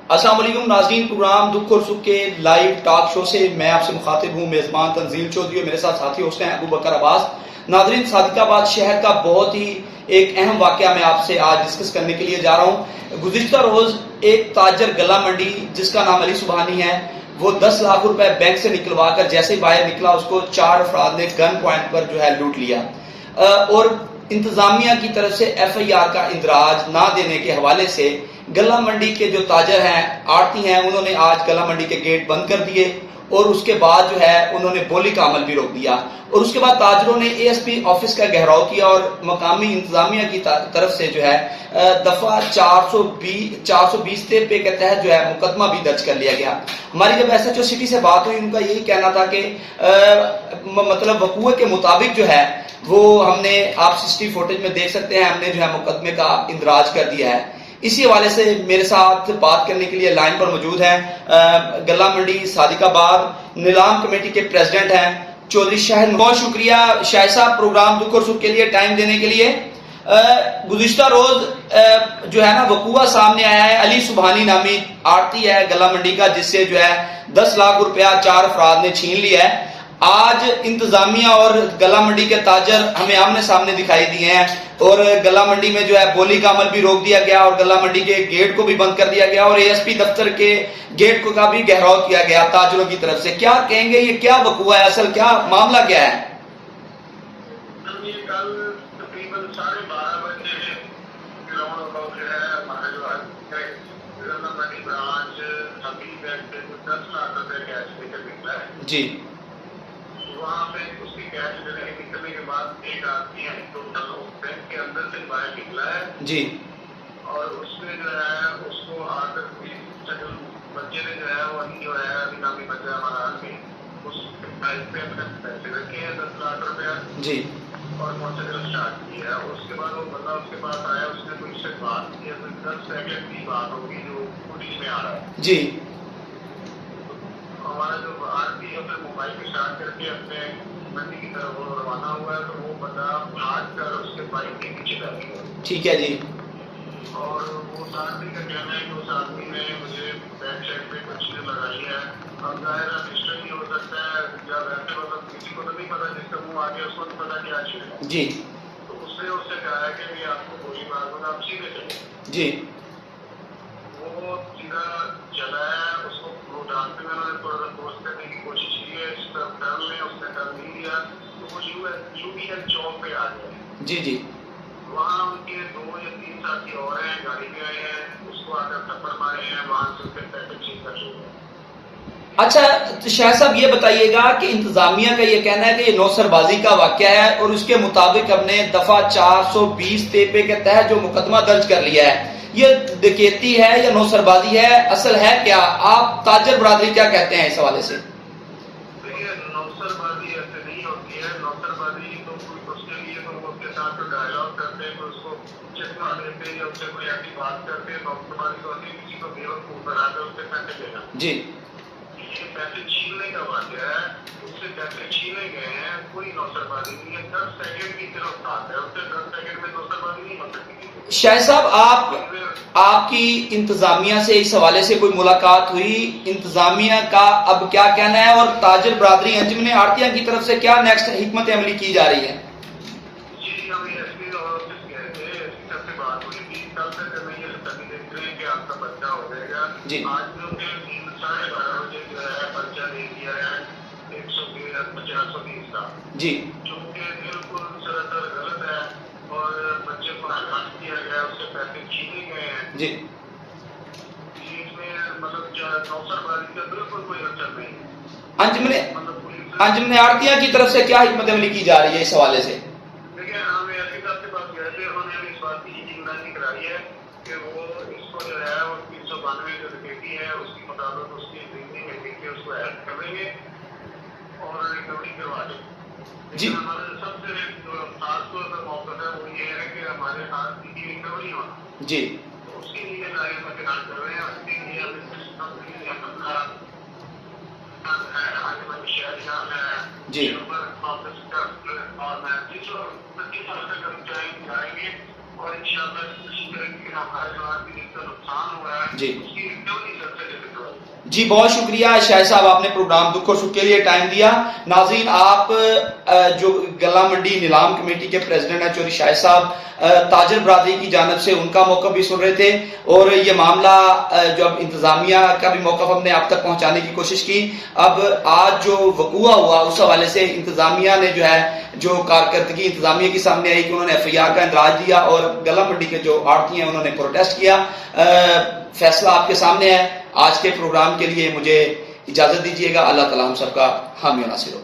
अस्सलाम वालेकुम नाज़रीन, प्रोग्राम दुख और सुख के लाइव टॉक शो से मैं आपसे मुखातिब हूँ मेज़बान तंजील चौधरी और मेरे साथ साथी होस्ट हैं अबू बकर अब्बास। नाज़रीन, सादिकाबाद शहर का बहुत ही एक अहम वाक़या मैं आपसे आज डिस्कस करने के लिए जा रहा हूँ। गुज़िश्ता रोज़ एक ताजर गला मंडी जिसका नाम अली सुबहानी है, वो 10 लाख रुपए बैंक से निकलवा कर जैसे ही बाहर निकला उसको 4 अफराद ने गन पॉइंट पर जो है लूट लिया। और इंतजामिया की तरफ से FIR का इंदराज ना देने के हवाले से गला मंडी के जो ताजर हैं, आड़ती हैं, उन्होंने आज गला मंडी के गेट बंद कर दिए और उसके बाद जो है उन्होंने बोली का अमल भी रोक दिया। और उसके बाद ताजरों ने ASP ऑफिस का घेराव किया और मकामी इंतजामिया की तरफ से जो है दफा 420 पे के तहत जो है मुकदमा भी दर्ज कर लिया गया। हमारी जब SHO सिटी से बात हुई, उनका यही कहना था कि मतलब वकूए के मुताबिक जो है वो हमने, आप CCTV फुटेज में देख सकते हैं, हमने जो है मुकदमे का इंदराज कर दिया है। इसी हवाले से मेरे साथ बात करने के लिए लाइन पर मौजूद हैं गला मंडी सादिकाबाद नीलाम कमेटी के प्रेसिडेंट हैं चौधरी शाहिद। बहुत शुक्रिया शाहिद साहब प्रोग्राम दुख और सुख के लिए टाइम देने के लिए। गुज़िश्ता रोज जो है ना वकूआ सामने आया है, अली सुबहानी नामी आड़ती है गला मंडी का, जिससे जो है 10 लाख रुपया 4 अफराद ने छीन लिया है। आज इंतजामिया और गला मंडी के ताजर हमें आमने सामने दिखाई दिए हैं और गला मंडी में जो है बोली का अमल भी रोक दिया गया और गला मंडी के गेट को भी बंद कर दिया गया और ASP दफ्तर के गेट को का भी घेराव किया गया ताजरों की तरफ से। क्या कहेंगे, ये क्या वकूआ है, असल क्या मामला क्या है? कल तकरीबन 12:30 बजे ग्राउंड फ्लोर जो है हमारा जो गला मंडी ब्रांच सभी बैंक से 10 लाख रुपए कैश लेकर निकला है जी। वहाँ पे उसकी कैश लेने निकलने के बाद एक आदमी है टोटल बैंक के अंदर से बाहर निकला है जी। और उसने जो है उसको आकर बच्चे ने जो है वो जो है अभी नामी बच्चा हमारा आदमी उस प्राइस पे अपने पैसे रखे हैं 10 लाख रुपया जी। और मोटरसाइकिल स्टार्ट किया। उसके बाद वो बंदा उसके पास आया, उसने कोई से बात की, 10 सेकंड की बात होगी जो पुलिस में आ रहा है जी। हमारा जो आरती है अपने मोबाइल पे स्टार्ट करके अपने मंडी की तरफ वो रवाना हुआ है, तो वो बंदा भाग कर उसके बाइक के पीछे लग गया। ठीक है जी। और वो आदमी का कहना है कि उस आदमी ने मुझे बैक साइड पे कुछ चीजें लगाई है। अब जाहिर है मिस्टर ही हो सकता है या वैसे मतलब किसी को तो नहीं पता, जिसका मुंह आ गया उसको नहीं पता क्या चीज है जी। तो उससे कहा है कि मैं आपको गोली मार दूंगा, आप सीधे चले। जी। वो सीधा चला है, उसको वो डांटते में उन्होंने थोड़ा सा फोर्स करने की कोशिश की है, इस तरफ टर्न में उसने टर्न नहीं दिया तो वो UBL चौक पे आ गया। जी। जी। वहाँ उनके 2 या 3 साथी और हैं, गाड़ी में आए हैं, उसको आकर थप्पड़ मारे हैं, वहां से उसके पैसे छीन कर ले गए। अच्छा, तो शाह साहब ये बताइएगा कि इंतजामिया का ये कहना है कि ये नौसरबाजी का वाकया है और उसके मुताबिक हमने दफा 420 तेपे के तहत जो मुकदमा दर्ज कर लिया है, ये डकैती है या नौसरबाजी है, असल है क्या? आप ताजर बरादरी क्या कहते हैं इस हवाले से? देखिए, नौसरबाजी ऐसे नहीं होती है। नौसरबाजी तो उसके लिए तो वो उसके साथ तो डायलॉग करते हैं, उसको चश्मा देते हैं या उससे कोई ऐसी बात करते हैं। नौसरबाजी तो होती है किसी को बेवकूफ बनाकर उससे पैसे देना। जी। ये पैसे छीनने का वाक़या है, उससे पैसे छीने गए हैं, कोई नौसरबाजी नहीं है। 10 सेकंड की सिर्फ बात है, उससे 10 सेकंड में नौसरबाजी नहीं हो सकती। शाह साहब, आपकी इंतजामिया से इस हवाले से कोई मुलाकात हुई? इंतजामिया का अब क्या कहना है और ताजर बरादरी अंजुमन आड़तिया की तरफ से क्या नेक्स्ट हिकमत अमली की जा रही है? जी, हम SP ऑफिस गए थे, SP साहब से बात हुई थी। कल तक हमें ये तभी देख रहे हैं कि आपका पर्चा हो जाएगा। आज जो 12:30 बजे जो है पर्चा दे दिया है 420 का जी, जो कि बिल्कुल सरासर गलत है और बच्चे को हरास किया गया, उससे पैसे छीने गए हैं जी। इसमें मतलब नौसरबाजी का बिल्कुल कोई असर नहीं। अंजुमन आड़तिया की तरफ से क्या हिकमत अमली की जा रही है इस हवाले से? देखिए, हम SP साहब के पास गए थे, उन्होंने हमें इस बात की यकीनदहानी कराई है कि वो इसको जो है वो 392 जो डकैती है उसके मुताबिक उसकी जिंदगी में देख के उसको हेल्प करेंगे और रिकवरी करवा देंगे। जी। हमारा सबसे खास तौर पर मौका है वो ये है कि हमारे हाथ की रिकवरी होना जी। तो उसके लिए कार्य में काम कर रहे हैं। उसके लिए अपना जी। और मैं जाएंगे और इंशाल्लाह किसी तरह की हमारे जो आदमी जिसका नुकसान हुआ है जी। उसकी रिकवरी जी बहुत शुक्रिया शाहिद साहब, आपने प्रोग्राम दुख और सुख के लिए टाइम दिया। नाज़रीन, आप जो गला मंडी नीलाम कमेटी के प्रेसिडेंट हैं चौधरी शाहिद साहब, ताजर बरादरी की जानब से उनका मौक़िफ़ भी सुन रहे थे और ये मामला जो अब इंतजामिया का भी मौक़िफ़ हमने आप तक पहुंचाने की कोशिश की। अब आज जो वकूआ हुआ उस हवाले से इंतजामिया ने जो है जो कारकर्दगी इंतजामिया के सामने आई कि उन्होंने FIR का इंदराज दिया और गला मंडी के जो आड़ती हैं उन्होंने प्रोटेस्ट किया। फैसला आपके सामने है। आज के प्रोग्राम के लिए मुझे इजाजत दीजिएगा। अल्लाह ताला हम सबका हामी और नासिर हो।